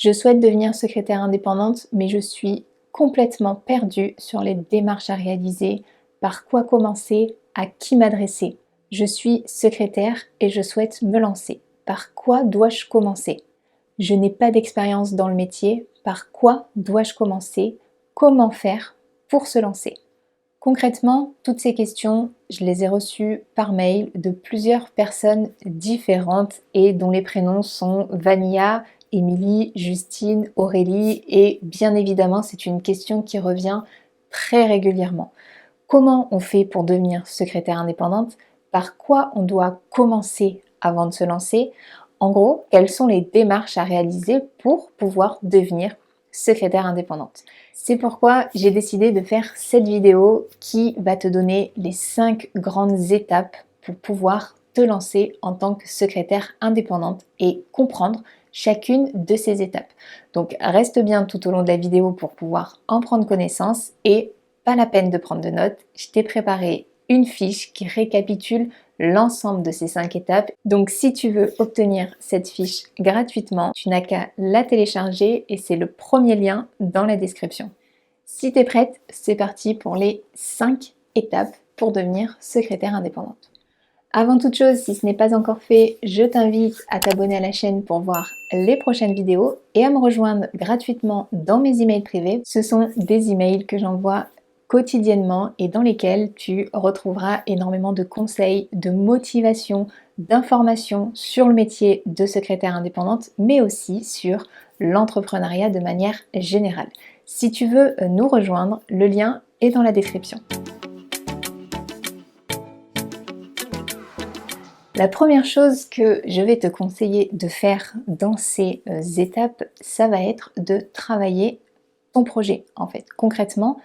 Je souhaite devenir secrétaire indépendante, mais je suis complètement perdue sur les démarches à réaliser, par quoi commencer, à qui m'adresser. Je suis secrétaire et je souhaite me lancer. Par quoi dois-je commencer? Je n'ai pas d'expérience dans le métier. Par quoi dois-je commencer? Comment faire pour se lancer? Concrètement, toutes ces questions, je les ai reçues par mail de plusieurs personnes différentes et dont les prénoms sont Vanilla, Émilie, Justine, Aurélie et bien évidemment c'est une question qui revient très régulièrement. Comment on fait pour devenir secrétaire indépendante? Par quoi on doit commencer avant de se lancer? En gros, quelles sont les démarches à réaliser pour pouvoir devenir secrétaire indépendante? C'est pourquoi j'ai décidé de faire cette vidéo qui va te donner les 5 grandes étapes pour pouvoir te lancer en tant que secrétaire indépendante et comprendre chacune de ces étapes. Donc reste bien tout au long de la vidéo pour pouvoir en prendre connaissance et pas la peine de prendre de notes, je t'ai préparé une fiche qui récapitule l'ensemble de ces 5 étapes. Donc si tu veux obtenir cette fiche gratuitement, tu n'as qu'à la télécharger et c'est le premier lien dans la description. Si tu es prête, c'est parti pour les 5 étapes pour devenir secrétaire indépendante. Avant toute chose, si ce n'est pas encore fait, je t'invite à t'abonner à la chaîne pour voir les prochaines vidéos et à me rejoindre gratuitement dans mes emails privés. Ce sont des emails que j'envoie quotidiennement et dans lesquels tu retrouveras énormément de conseils, de motivation, d'informations sur le métier de secrétaire indépendante, mais aussi sur l'entrepreneuriat de manière générale. Si tu veux nous rejoindre, le lien est dans la description. La première chose que je vais te conseiller de faire dans ces étapes, ça va être de travailler ton projet en fait. Concrètement,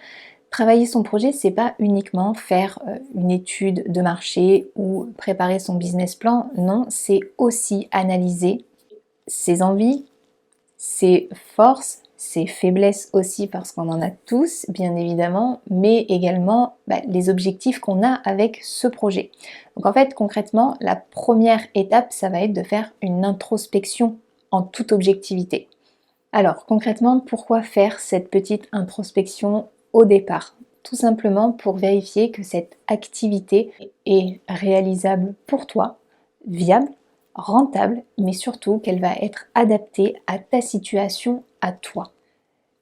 travailler son projet, c'est pas uniquement faire une étude de marché ou préparer son business plan, non, c'est aussi analyser ses envies, ses forces, ses faiblesses aussi parce qu'on en a tous bien évidemment, mais également les objectifs qu'on a avec ce projet. Donc en fait concrètement la première étape ça va être de faire une introspection en toute objectivité. Alors concrètement pourquoi faire cette petite introspection au départ? Tout simplement pour vérifier que cette activité est réalisable pour toi, viable, rentable, mais surtout qu'elle va être adaptée à ta situation, à toi.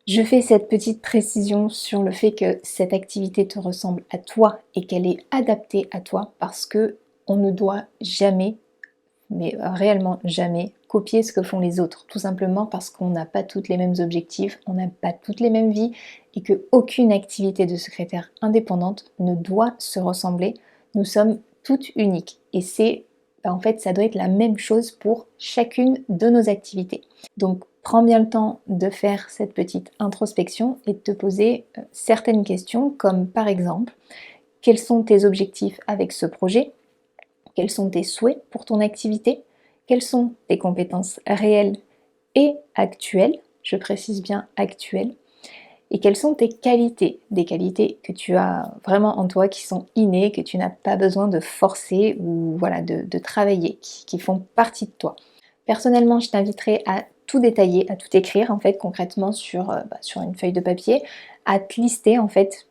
Je fais cette petite précision sur le fait que cette activité te ressemble à toi et qu'elle est adaptée à toi parce que on ne doit jamais, mais réellement jamais, copier ce que font les autres, tout simplement parce qu'on n'a pas toutes les mêmes objectifs, on n'a pas toutes les mêmes vies et qu'aucune activité de secrétaire indépendante ne doit se ressembler. Nous sommes toutes uniques et en fait ça doit être la même chose pour chacune de nos activités. Donc prends bien le temps de faire cette petite introspection et de te poser certaines questions comme par exemple quels sont tes objectifs avec ce projet? Quels sont tes souhaits pour ton activité? Quelles sont tes compétences réelles et actuelles? Je précise bien actuelles. Et quelles sont tes qualités? Des qualités que tu as vraiment en toi, qui sont innées, que tu n'as pas besoin de forcer ou voilà, de travailler, qui font partie de toi. Personnellement, je t'inviterai à tout détailler, à tout écrire en fait concrètement sur une feuille de papier, à te lister en fait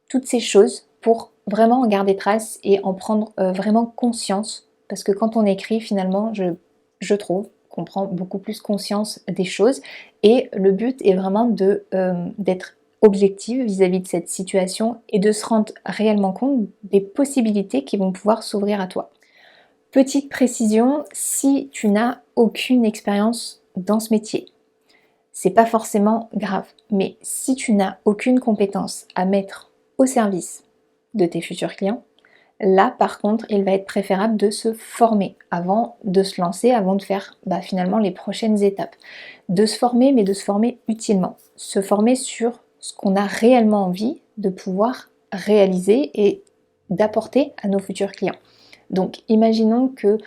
toutes ces choses pour vraiment en garder trace et en prendre vraiment conscience. Parce que quand on écrit, finalement, je trouve qu'on prend beaucoup plus conscience des choses. Et le but est vraiment d'être objective vis-à-vis de cette situation et de se rendre réellement compte des possibilités qui vont pouvoir s'ouvrir à toi. Petite précision, si tu n'as aucune expérience dans ce métier, c'est pas forcément grave. Mais si tu n'as aucune compétence à mettre au service de tes futurs clients, là par contre il va être préférable de se former avant de se lancer, avant de faire finalement les prochaines étapes. De se former, mais de se former utilement. Se former sur ce qu'on a réellement envie de pouvoir réaliser et d'apporter à nos futurs clients. Donc imaginons que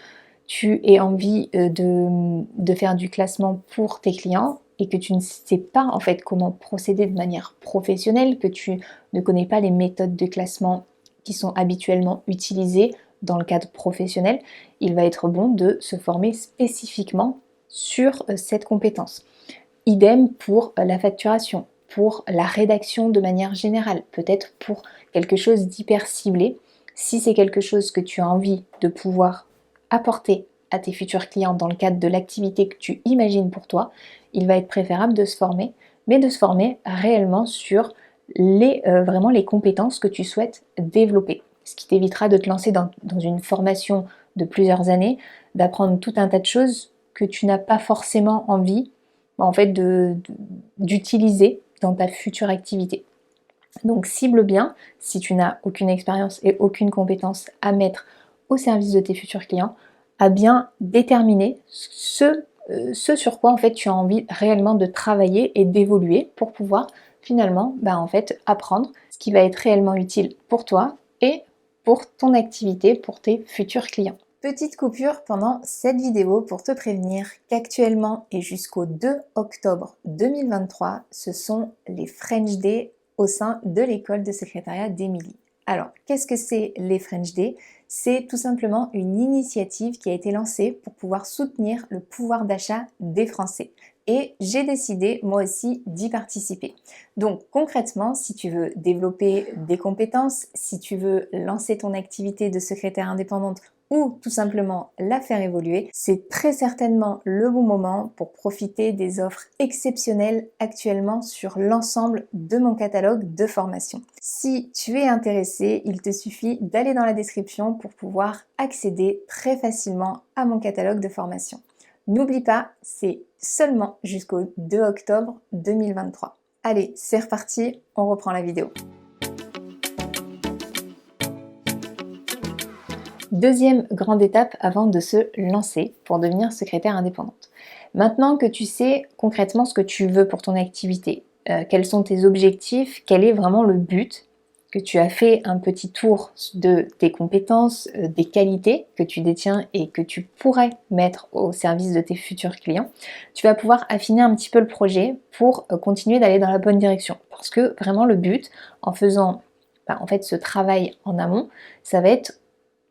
tu aies envie de faire du classement pour tes clients et que tu ne sais pas en fait comment procéder de manière professionnelle, que tu ne connais pas les méthodes de classement qui sont habituellement utilisées dans le cadre professionnel, il va être bon de se former spécifiquement sur cette compétence. idem pour la facturation, pour la rédaction de manière générale, peut-être pour quelque chose d'hyper ciblé. Si c'est quelque chose que tu as envie de pouvoir apporter à tes futurs clients dans le cadre de l'activité que tu imagines pour toi, il va être préférable de se former, mais de se former réellement sur vraiment les compétences que tu souhaites développer. Ce qui t'évitera de te lancer dans une formation de plusieurs années, d'apprendre tout un tas de choses que tu n'as pas forcément envie en fait d'utiliser dans ta future activité. Donc cible bien, si tu n'as aucune expérience et aucune compétence à mettre au service de tes futurs clients, à bien déterminer ce sur quoi en fait tu as envie réellement de travailler et d'évoluer pour pouvoir finalement en fait apprendre ce qui va être réellement utile pour toi et pour ton activité, pour tes futurs clients. Petite coupure pendant cette vidéo pour te prévenir qu'actuellement et jusqu'au 2 octobre 2023, ce sont les French Day au sein de l'école de secrétariat d'Émilie. Alors, qu'est-ce que c'est les French Day? C'est tout simplement une initiative qui a été lancée pour pouvoir soutenir le pouvoir d'achat des Français. Et j'ai décidé moi aussi d'y participer. Donc concrètement, si tu veux développer des compétences, si tu veux lancer ton activité de secrétaire indépendante ou tout simplement la faire évoluer, c'est très certainement le bon moment pour profiter des offres exceptionnelles actuellement sur l'ensemble de mon catalogue de formation. Si tu es intéressé, il te suffit d'aller dans la description pour pouvoir accéder très facilement à mon catalogue de formation. N'oublie pas, c'est seulement jusqu'au 2 octobre 2023. Allez, c'est reparti, on reprend la vidéo. Deuxième grande étape avant de se lancer pour devenir secrétaire indépendante. Maintenant que tu sais concrètement ce que tu veux pour ton activité, quels sont tes objectifs, quel est vraiment le but, que tu as fait un petit tour de tes compétences, des qualités que tu détiens et que tu pourrais mettre au service de tes futurs clients, tu vas pouvoir affiner un petit peu le projet pour continuer d'aller dans la bonne direction. Parce que vraiment le but, en faisant en fait ce travail en amont, ça va être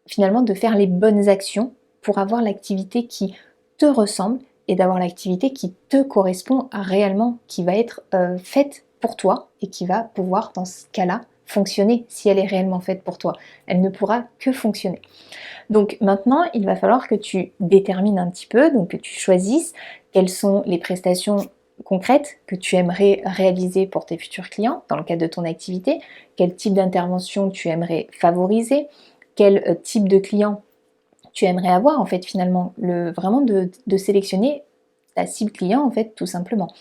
finalement de faire les bonnes actions pour avoir l'activité qui te ressemble et d'avoir l'activité qui te correspond réellement, qui va être faite pour toi et qui va pouvoir dans ce cas-là fonctionner si elle est réellement faite pour toi. Elle ne pourra que fonctionner. Donc maintenant, il va falloir que tu détermines un petit peu, donc que tu choisisses quelles sont les prestations concrètes que tu aimerais réaliser pour tes futurs clients dans le cadre de ton activité, quel type d'intervention tu aimerais favoriser, quel type de client tu aimerais avoir en fait finalement, vraiment de sélectionner ta cible client en fait tout simplement.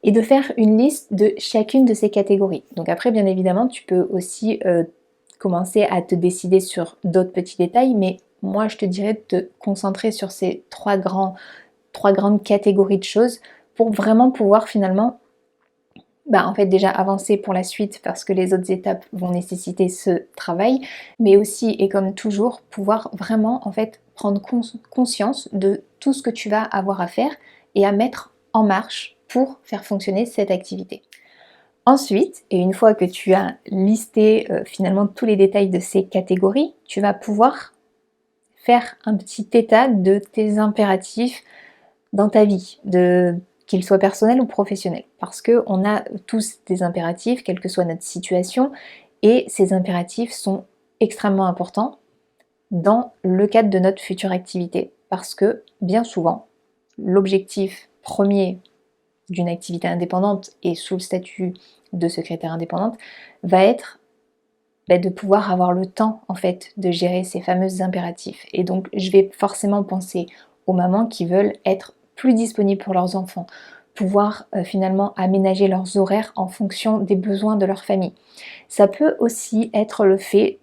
Et de faire une liste de chacune de ces catégories. Donc après bien évidemment tu peux aussi commencer à te décider sur d'autres petits détails, mais moi je te dirais de te concentrer sur ces trois grandes catégories de choses pour vraiment pouvoir finalement en fait déjà avancer pour la suite parce que les autres étapes vont nécessiter ce travail, mais aussi et comme toujours pouvoir vraiment en fait prendre conscience de tout ce que tu vas avoir à faire et à mettre en marche pour faire fonctionner cette activité. Ensuite, et une fois que tu as listé finalement tous les détails de ces catégories, tu vas pouvoir faire un petit état de tes impératifs dans ta vie, qu'ils soient personnels ou professionnels. Parce qu'on a tous des impératifs, quelle que soit notre situation, et ces impératifs sont extrêmement importants dans le cadre de notre future activité. Parce que bien souvent, l'objectif premier d'une activité indépendante et sous le statut de secrétaire indépendante va être de pouvoir avoir le temps en fait de gérer ces fameux impératifs. Et donc je vais forcément penser aux mamans qui veulent être plus disponibles pour leurs enfants, pouvoir finalement aménager leurs horaires en fonction des besoins de leur famille. Ça peut aussi être le fait,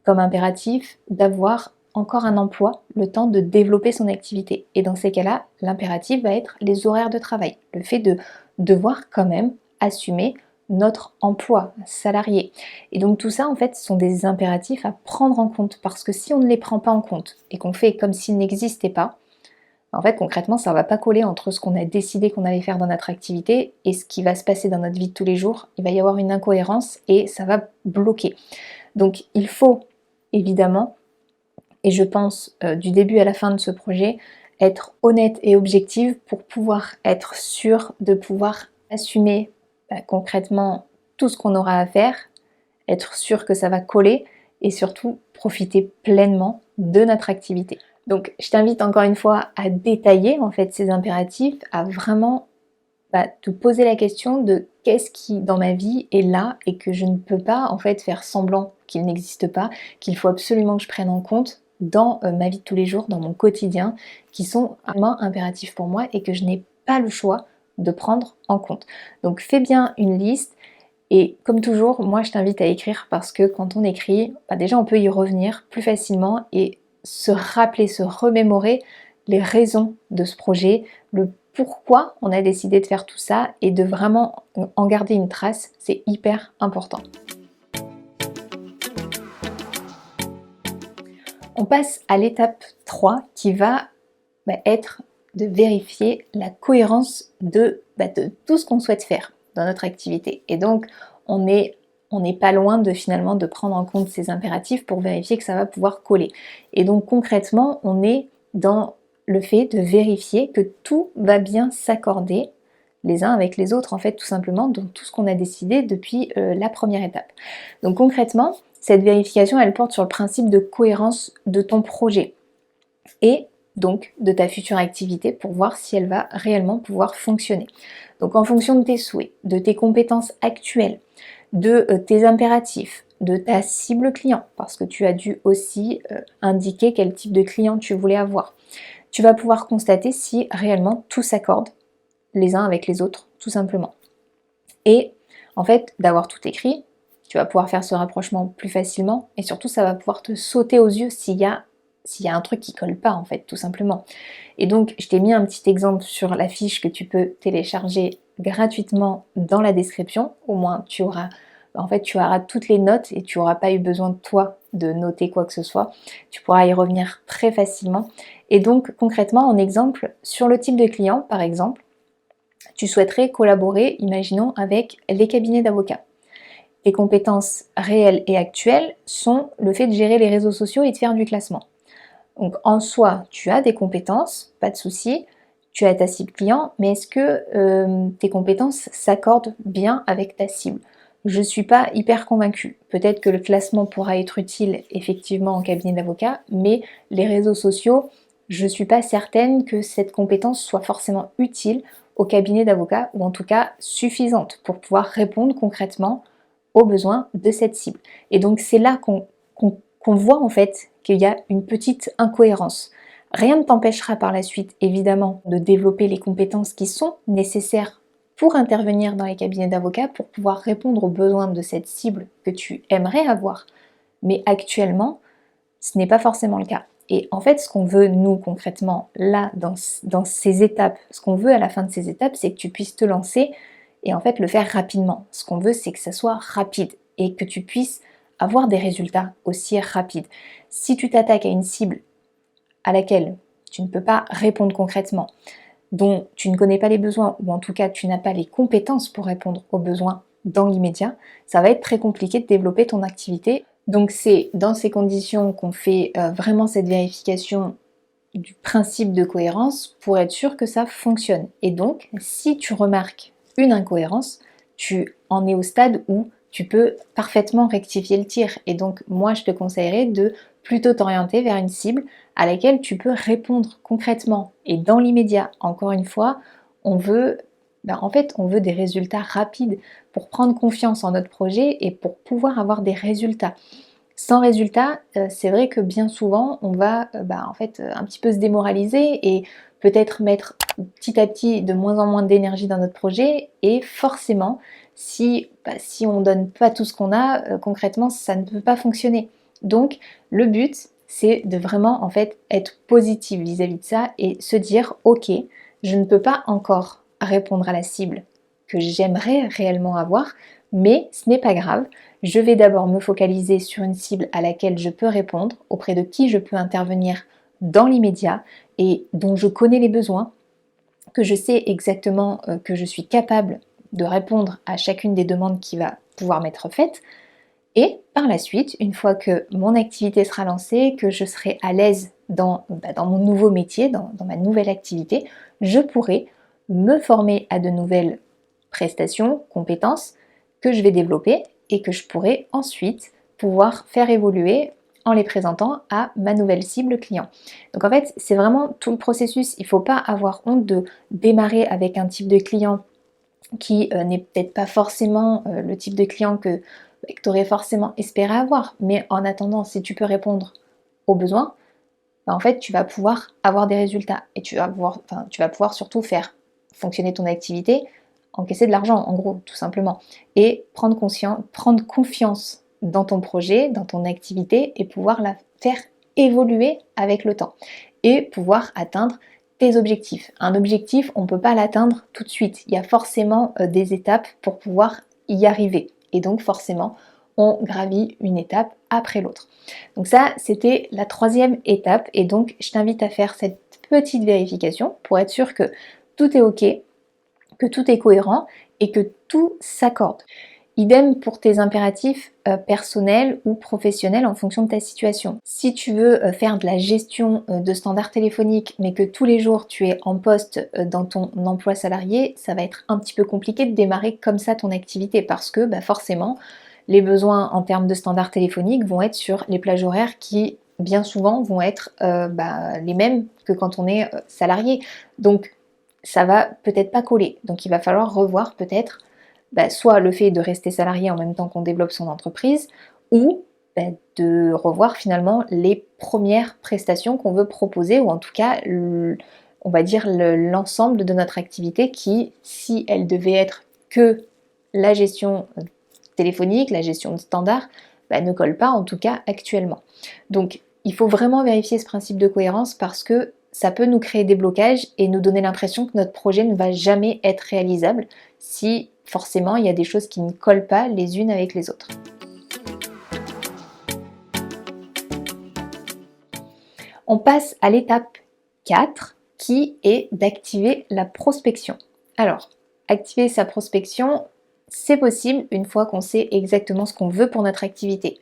comme impératif, d'avoir encore un emploi, le temps de développer son activité. Et dans ces cas-là, l'impératif va être les horaires de travail, le fait de devoir quand même assumer notre emploi salarié. Et donc tout ça en fait sont des impératifs à prendre en compte parce que si on ne les prend pas en compte et qu'on fait comme s'ils n'existaient pas, en fait concrètement ça ne va pas coller entre ce qu'on a décidé qu'on allait faire dans notre activité et ce qui va se passer dans notre vie de tous les jours. Il va y avoir une incohérence et ça va bloquer. Donc il faut évidemment, et je pense du début à la fin de ce projet, être honnête et objective pour pouvoir être sûr de pouvoir assumer concrètement tout ce qu'on aura à faire, être sûr que ça va coller et surtout profiter pleinement de notre activité. Donc je t'invite encore une fois à détailler en fait ces impératifs, à vraiment te poser la question de qu'est-ce qui dans ma vie est là et que je ne peux pas en fait faire semblant qu'il n'existe pas, qu'il faut absolument que je prenne en compte dans ma vie de tous les jours, dans mon quotidien, qui sont vraiment impératifs pour moi et que je n'ai pas le choix de prendre en compte. Donc fais bien une liste et comme toujours, moi je t'invite à écrire parce que quand on écrit, déjà on peut y revenir plus facilement et se rappeler, se remémorer les raisons de ce projet, le pourquoi on a décidé de faire tout ça et de vraiment en garder une trace, c'est hyper important. On passe à l'étape 3 qui va être de vérifier la cohérence de tout ce qu'on souhaite faire dans notre activité. Et donc on n'est pas loin de finalement de prendre en compte ces impératifs pour vérifier que ça va pouvoir coller. Et donc concrètement, on est dans le fait de vérifier que tout va bien s'accorder les uns avec les autres, en fait, tout simplement, dans tout ce qu'on a décidé depuis la première étape. Donc concrètement, cette vérification, elle porte sur le principe de cohérence de ton projet et donc de ta future activité pour voir si elle va réellement pouvoir fonctionner. Donc en fonction de tes souhaits, de tes compétences actuelles, de tes impératifs, de ta cible client, parce que tu as dû aussi indiquer quel type de client tu voulais avoir. Tu vas pouvoir constater si réellement tout s'accorde les uns avec les autres, tout simplement. Et en fait, d'avoir tout écrit, tu vas pouvoir faire ce rapprochement plus facilement et surtout ça va pouvoir te sauter aux yeux s'il y a un truc qui colle pas en fait, tout simplement. Et donc je t'ai mis un petit exemple sur la fiche que tu peux télécharger gratuitement dans la description. Au moins tu auras toutes les notes et tu n'auras pas eu besoin de toi de noter quoi que ce soit. Tu pourras y revenir très facilement. Et donc concrètement en exemple, sur le type de client par exemple, tu souhaiterais collaborer, imaginons, avec les cabinets d'avocats. Tes compétences réelles et actuelles sont le fait de gérer les réseaux sociaux et de faire du classement. Donc en soi, tu as des compétences, pas de souci, tu as ta cible client, mais est-ce que tes compétences s'accordent bien avec ta cible? Je ne suis pas hyper convaincue. Peut-être que le classement pourra être utile effectivement en cabinet d'avocat, mais les réseaux sociaux, je ne suis pas certaine que cette compétence soit forcément utile au cabinet d'avocat, ou en tout cas suffisante pour pouvoir répondre concrètement aux besoins de cette cible. Et donc c'est là qu'on voit en fait qu'il y a une petite incohérence. Rien ne t'empêchera par la suite, évidemment, de développer les compétences qui sont nécessaires pour intervenir dans les cabinets d'avocats, pour pouvoir répondre aux besoins de cette cible que tu aimerais avoir. Mais actuellement, ce n'est pas forcément le cas. Et en fait, ce qu'on veut, nous, concrètement, là, dans ces étapes, ce qu'on veut à la fin de ces étapes, c'est que tu puisses te lancer et en fait le faire rapidement. Ce qu'on veut, c'est que ça soit rapide et que tu puisses avoir des résultats aussi rapides. Si tu t'attaques à une cible à laquelle tu ne peux pas répondre concrètement, dont tu ne connais pas les besoins, ou en tout cas tu n'as pas les compétences pour répondre aux besoins dans l'immédiat, ça va être très compliqué de développer ton activité. Donc c'est dans ces conditions qu'on fait vraiment cette vérification du principe de cohérence pour être sûr que ça fonctionne. Et donc, si tu remarques une incohérence, tu en es au stade où tu peux parfaitement rectifier le tir. Et donc, moi, je te conseillerais de plutôt t'orienter vers une cible à laquelle tu peux répondre concrètement. Et dans l'immédiat, encore une fois, on veut des résultats rapides pour prendre confiance en notre projet et pour pouvoir avoir des résultats. Sans résultat, c'est vrai que bien souvent, on va un petit peu se démoraliser et peut-être mettre petit à petit de moins en moins d'énergie dans notre projet. Et forcément, si on ne donne pas tout ce qu'on a, concrètement, ça ne peut pas fonctionner. Donc, le but, c'est de vraiment en fait être positif vis-à-vis de ça et se dire, ok, je ne peux pas encore répondre à la cible que j'aimerais réellement avoir, mais ce n'est pas grave. Je vais d'abord me focaliser sur une cible à laquelle je peux répondre, auprès de qui je peux intervenir dans l'immédiat et dont je connais les besoins, que je sais exactement que je suis capable de répondre à chacune des demandes qui va pouvoir m'être faite. Et par la suite, une fois que mon activité sera lancée, que je serai à l'aise dans mon nouveau métier, dans ma nouvelle activité, je pourrai me former à de nouvelles prestations, compétences que je vais développer et que je pourrai ensuite pouvoir faire évoluer en les présentant à ma nouvelle cible client. Donc en fait, c'est vraiment tout le processus. Il ne faut pas avoir honte de démarrer avec un type de client qui n'est peut-être pas forcément le type de client que tu aurais forcément espéré avoir. Mais en attendant, si tu peux répondre aux besoins, en fait, tu vas pouvoir avoir des résultats et tu vas pouvoir surtout faire fonctionner ton activité, encaisser de l'argent, en gros, tout simplement, et prendre confiance dans ton projet, dans ton activité et pouvoir la faire évoluer avec le temps et pouvoir atteindre tes objectifs. Un objectif, on ne peut pas l'atteindre tout de suite. Il y a forcément des étapes pour pouvoir y arriver. Et donc forcément, on gravit une étape après l'autre. Donc ça, c'était la 3e étape et donc je t'invite à faire cette petite vérification pour être sûr que tout est ok, que tout est cohérent et que tout s'accorde. Idem pour tes impératifs personnels ou professionnels en fonction de ta situation. Si tu veux faire de la gestion de standards téléphoniques mais que tous les jours tu es en poste dans ton emploi salarié, ça va être un petit peu compliqué de démarrer comme ça ton activité parce que forcément les besoins en termes de standards téléphoniques vont être sur les plages horaires qui bien souvent vont être les mêmes que quand on est salarié. Donc ça va peut-être pas coller. Donc il va falloir revoir peut-être soit le fait de rester salarié en même temps qu'on développe son entreprise, ou de revoir finalement les premières prestations qu'on veut proposer, ou en tout cas, on va dire l'ensemble de notre activité qui, si elle devait être que la gestion téléphonique, la gestion de standard, ne colle pas en tout cas actuellement. Donc il faut vraiment vérifier ce principe de cohérence parce que ça peut nous créer des blocages et nous donner l'impression que notre projet ne va jamais être réalisable si forcément il y a des choses qui ne collent pas les unes avec les autres. On passe à l'étape 4 qui est d'activer la prospection. Alors, activer sa prospection, c'est possible une fois qu'on sait exactement ce qu'on veut pour notre activité,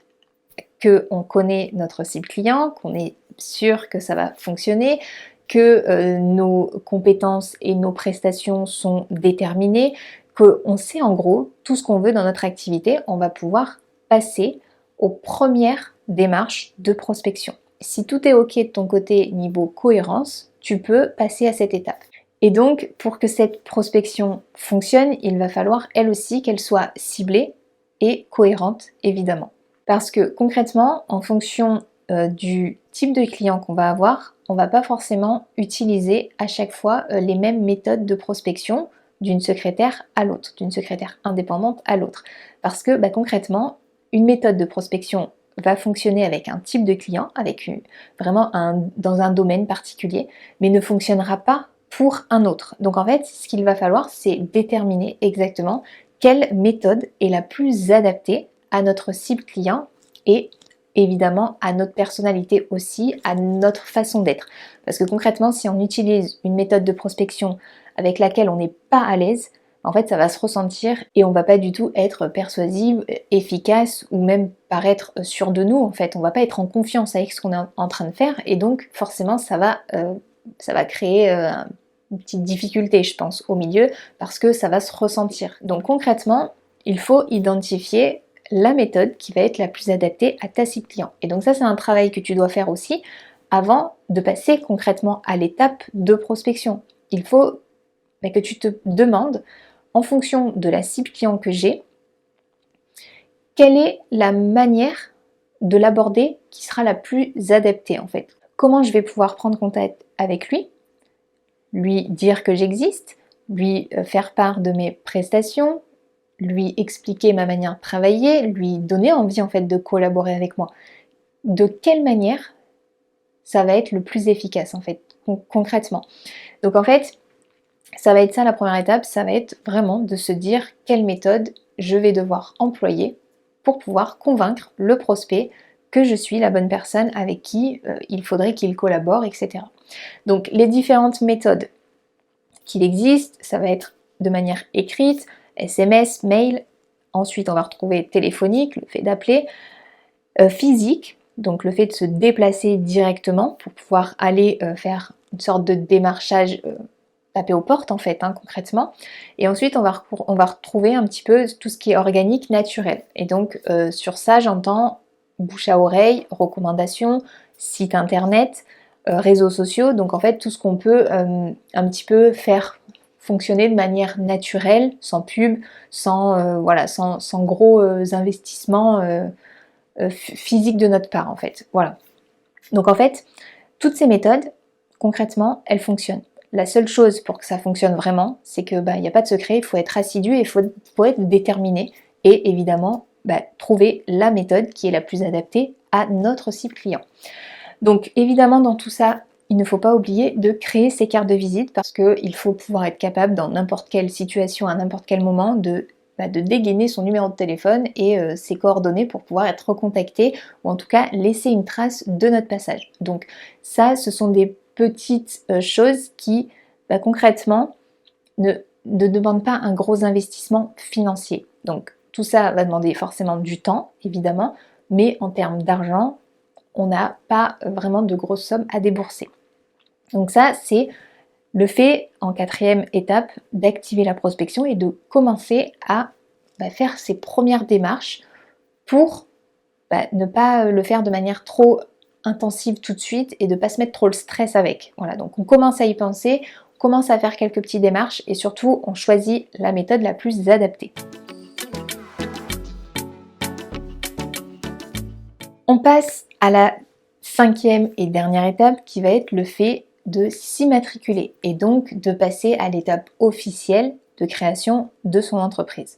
qu'on connaît notre cible client, qu'on est sûr que ça va fonctionner, que nos compétences et nos prestations sont déterminées, qu'on sait en gros tout ce qu'on veut dans notre activité, on va pouvoir passer aux premières démarches de prospection. Si tout est ok de ton côté niveau cohérence, tu peux passer à cette étape. Et donc, pour que cette prospection fonctionne, il va falloir elle aussi qu'elle soit ciblée et cohérente, évidemment. Parce que concrètement, en fonction du type de client qu'on va avoir, on va pas forcément utiliser à chaque fois les mêmes méthodes de prospection d'une secrétaire à l'autre, d'une secrétaire indépendante à l'autre. Parce que concrètement, une méthode de prospection va fonctionner avec un type de client, vraiment dans un domaine particulier, mais ne fonctionnera pas pour un autre. Donc en fait, ce qu'il va falloir, c'est déterminer exactement quelle méthode est la plus adaptée à notre cible client et évidemment à notre personnalité aussi, à notre façon d'être. Parce que concrètement, si on utilise une méthode de prospection avec laquelle on n'est pas à l'aise, en fait, ça va se ressentir et on va pas du tout être persuasive, efficace ou même paraître sûr de nous. En fait, on va pas être en confiance avec ce qu'on est en train de faire et donc forcément, ça va créer une petite difficulté, je pense, au milieu parce que ça va se ressentir. Donc concrètement, il faut identifier la méthode qui va être la plus adaptée à ta cible client. Et donc ça, c'est un travail que tu dois faire aussi avant de passer concrètement à l'étape de prospection. Il faut que tu te demandes, en fonction de la cible client que j'ai, quelle est la manière de l'aborder qui sera la plus adaptée en fait. Comment je vais pouvoir prendre contact avec lui dire que j'existe, lui faire part de mes prestations, lui expliquer ma manière de travailler, lui donner envie en fait de collaborer avec moi. De quelle manière ça va être le plus efficace en fait, concrètement. Donc en fait, ça va être ça la première étape, ça va être vraiment de se dire quelle méthode je vais devoir employer pour pouvoir convaincre le prospect que je suis la bonne personne avec qui il faudrait qu'il collabore, etc. Donc les différentes méthodes qu'il existe, ça va être de manière écrite, SMS, mail, ensuite on va retrouver téléphonique, le fait d'appeler, physique, donc le fait de se déplacer directement pour pouvoir aller faire une sorte de démarchage, taper aux portes en fait, hein, concrètement. Et ensuite on va retrouver un petit peu tout ce qui est organique, naturel. Et donc sur ça j'entends bouche à oreille, recommandations, site internet, réseaux sociaux, donc en fait tout ce qu'on peut un petit peu faire fonctionner de manière naturelle, sans pub, sans gros investissements physiques de notre part en fait. Voilà. Donc en fait, toutes ces méthodes, concrètement, elles fonctionnent. La seule chose pour que ça fonctionne vraiment, c'est que il n'y a pas de secret, il faut être assidu et il faut être déterminé et évidemment trouver la méthode qui est la plus adaptée à notre cible client. Donc évidemment dans tout ça, il ne faut pas oublier de créer ses cartes de visite parce qu'il faut pouvoir être capable dans n'importe quelle situation, à n'importe quel moment, de dégainer son numéro de téléphone et ses coordonnées pour pouvoir être recontacté ou en tout cas laisser une trace de notre passage. Donc ça, ce sont des petites choses qui concrètement ne demandent pas un gros investissement financier. Donc tout ça va demander forcément du temps, évidemment, mais en termes d'argent, on n'a pas vraiment de grosses sommes à débourser. Donc ça, c'est le fait, en 4e étape, d'activer la prospection et de commencer à faire ses premières démarches pour ne pas le faire de manière trop intensive tout de suite et de ne pas se mettre trop le stress avec. Voilà, donc on commence à y penser, on commence à faire quelques petites démarches et surtout on choisit la méthode la plus adaptée. On passe à la 5e et dernière étape qui va être le fait de s'immatriculer et donc de passer à l'étape officielle de création de son entreprise.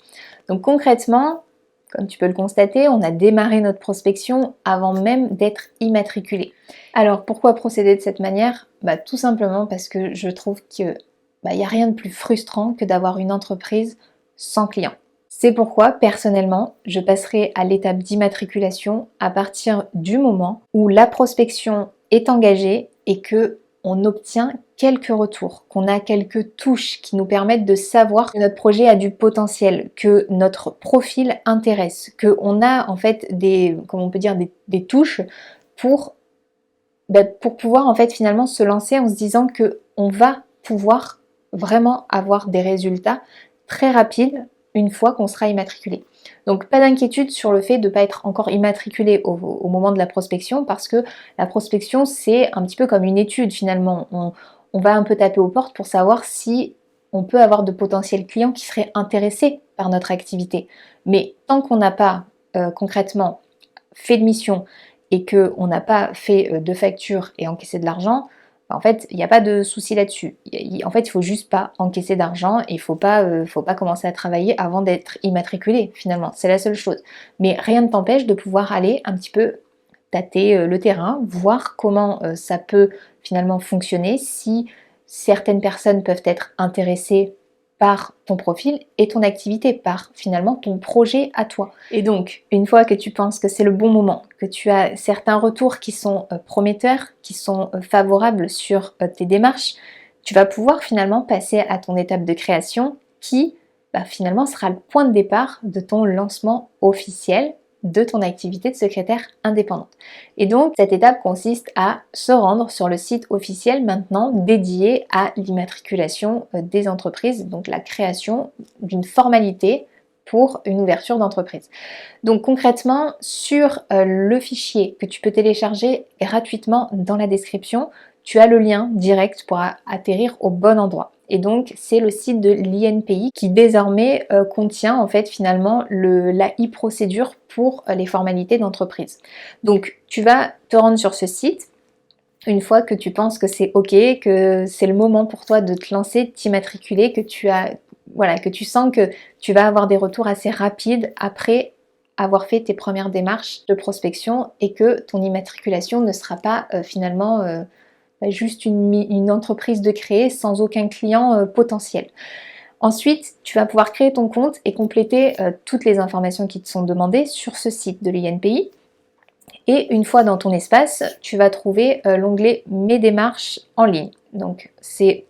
Donc concrètement, comme tu peux le constater, on a démarré notre prospection avant même d'être immatriculé. Alors pourquoi procéder de cette manière ? Tout simplement parce que je trouve qu'il n'y a rien de plus frustrant que d'avoir une entreprise sans client. C'est pourquoi, personnellement, je passerai à l'étape d'immatriculation à partir du moment où la prospection est engagée et que on obtient quelques retours, qu'on a quelques touches qui nous permettent de savoir que notre projet a du potentiel, que notre profil intéresse, qu'on a en fait des touches pour pouvoir en fait finalement se lancer en se disant que on va pouvoir vraiment avoir des résultats très rapides une fois qu'on sera immatriculé. Donc pas d'inquiétude sur le fait de ne pas être encore immatriculé au moment de la prospection parce que la prospection c'est un petit peu comme une étude finalement. On va un peu taper aux portes pour savoir si on peut avoir de potentiels clients qui seraient intéressés par notre activité. Mais tant qu'on n'a pas concrètement fait de mission et qu'on n'a pas fait de facture et encaissé de l'argent, en fait, il n'y a pas de souci là-dessus. En fait, il faut juste pas encaisser d'argent et il faut pas commencer à travailler avant d'être immatriculé, finalement. C'est la seule chose. Mais rien ne t'empêche de pouvoir aller un petit peu tâter le terrain, voir comment ça peut finalement fonctionner, si certaines personnes peuvent être intéressées par ton profil et ton activité, par finalement ton projet à toi. Et donc, une fois que tu penses que c'est le bon moment, que tu as certains retours qui sont prometteurs, qui sont favorables sur tes démarches, tu vas pouvoir finalement passer à ton étape de création qui finalement sera le point de départ de ton lancement officiel de ton activité de secrétaire indépendante. Et donc, cette étape consiste à se rendre sur le site officiel maintenant dédié à l'immatriculation des entreprises, donc la création d'une formalité pour une ouverture d'entreprise. Donc concrètement, sur le fichier que tu peux télécharger gratuitement dans la description, tu as le lien direct pour atterrir au bon endroit. Et donc c'est le site de l'INPI qui désormais contient en fait finalement la e-procédure pour les formalités d'entreprise. Donc tu vas te rendre sur ce site une fois que tu penses que c'est ok, que c'est le moment pour toi de te lancer, de t'immatriculer, que tu sens que tu vas avoir des retours assez rapides après avoir fait tes premières démarches de prospection et que ton immatriculation ne sera pas finalement juste une entreprise de créer sans aucun client potentiel. Ensuite, tu vas pouvoir créer ton compte et compléter toutes les informations qui te sont demandées sur ce site de l'INPI. Et une fois dans ton espace, tu vas trouver l'onglet Mes démarches en ligne. Donc c'est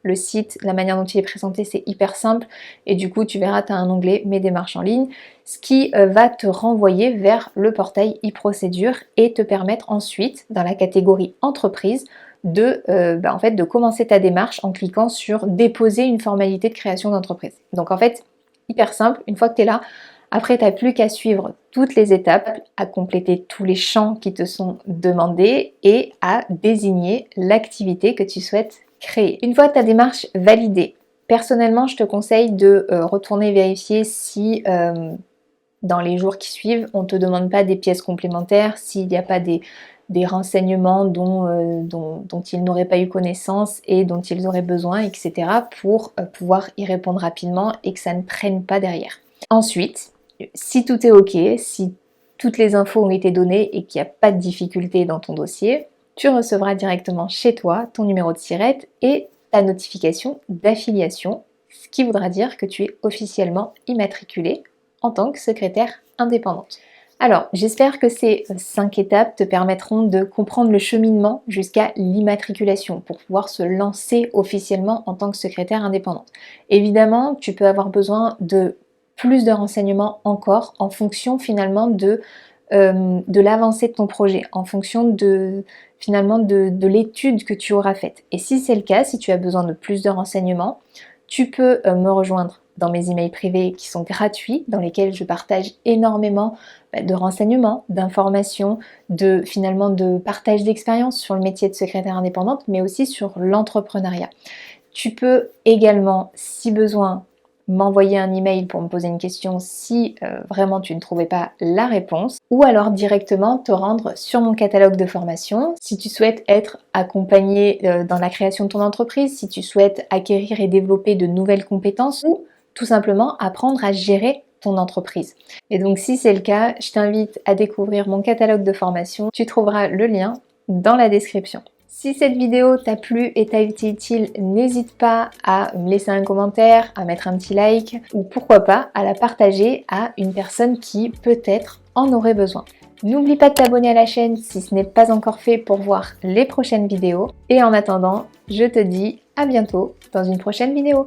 Le site, la manière dont il est présenté, c'est hyper simple et du coup tu verras, tu as un onglet Mes démarches en ligne, ce qui va te renvoyer vers le portail e-procédure et te permettre ensuite, dans la catégorie entreprise, en fait, de commencer ta démarche en cliquant sur déposer une formalité de création d'entreprise. Donc en fait, hyper simple, une fois que tu es là, après tu n'as plus qu'à suivre toutes les étapes, à compléter tous les champs qui te sont demandés et à désigner l'activité que tu souhaites créer. Une fois ta démarche validée, personnellement je te conseille de retourner vérifier si dans les jours qui suivent on ne te demande pas des pièces complémentaires, s'il n'y a pas des renseignements dont ils n'auraient pas eu connaissance et dont ils auraient besoin, etc. pour pouvoir y répondre rapidement et que ça ne traîne pas derrière. Ensuite, si tout est ok, si toutes les infos ont été données et qu'il n'y a pas de difficulté dans ton dossier, tu recevras directement chez toi ton numéro de SIRET et ta notification d'affiliation, ce qui voudra dire que tu es officiellement immatriculée en tant que secrétaire indépendante. Alors, j'espère que ces 5 étapes te permettront de comprendre le cheminement jusqu'à l'immatriculation pour pouvoir se lancer officiellement en tant que secrétaire indépendante. Évidemment, tu peux avoir besoin de plus de renseignements encore en fonction finalement de l'avancée de ton projet, en fonction de l'étude que tu auras faite. Et si c'est le cas, si tu as besoin de plus de renseignements, tu peux me rejoindre dans mes emails privés qui sont gratuits, dans lesquels je partage énormément de renseignements, d'informations, de partage d'expérience sur le métier de secrétaire indépendante, mais aussi sur l'entrepreneuriat. Tu peux également, si besoin, m'envoyer un email pour me poser une question si vraiment tu ne trouvais pas la réponse, ou alors directement te rendre sur mon catalogue de formation si tu souhaites être accompagné dans la création de ton entreprise, si tu souhaites acquérir et développer de nouvelles compétences ou tout simplement apprendre à gérer ton entreprise. Et donc si c'est le cas, je t'invite à découvrir mon catalogue de formation. Tu trouveras le lien dans la description. Si cette vidéo t'a plu et t'a été utile, n'hésite pas à me laisser un commentaire, à mettre un petit like ou pourquoi pas à la partager à une personne qui peut-être en aurait besoin. N'oublie pas de t'abonner à la chaîne si ce n'est pas encore fait pour voir les prochaines vidéos. Et en attendant, je te dis à bientôt dans une prochaine vidéo.